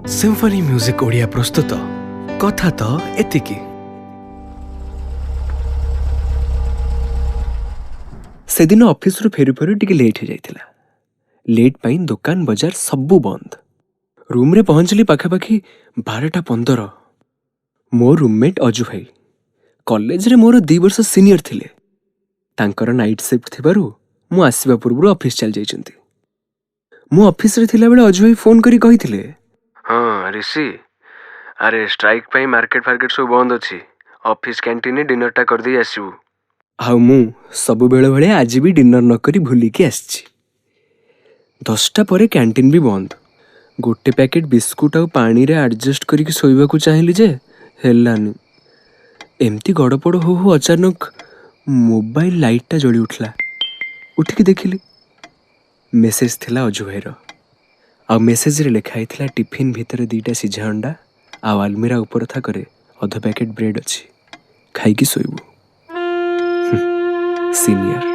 Symphony music Odia प्रस्तुत कथा तो एतिकी। से दिन ऑफिस रु फेरु फेरु टिके लेट हो जाइथिला। लेट पाई दुकान बाजार सबू बंद। रूम रे पहुंचली पाखापाखि 12:15। मो रूममेट अजू भाई कॉलेज रे मोर 2 वर्ष सीनियर थिले। तांकर नाइट शिफ्ट थिबारु मु आसीबा पूर्व ऑफिस चल जाइछंती। मु ऑफिस रे थिला बेले अजू भाई फोन करी कहिथिले, हाँ ऋषि, अरे स्ट्राइक पाई मार्केट फार्केट सब बंद अच्छी, ऑफिस कैंटीन डिनर टा कर दे आसबू। आउ मु सबु बेले भले आज भी डिनर न करी भूली के आछी। 10टा परे कैंटीन भी बंद। गोटे पैकेट बिस्कुट आउ पानी रे एडजस्ट करी सोइबा को चाहिली जे हेलानी। एमती गड़पड़ हो हो अचानक मोबाइल लाइट टा जली उठला। उठिकी देखिली मेसेज थिला अजू भाईर। आ मेसेज रे लिखाई थिला टिफिन भीतर 2टा सिझा अंडा आ आलमीरा ऊपर था करे अध पैकेट ब्रेड अच्छी, खाई की सोइबू। सीनियर।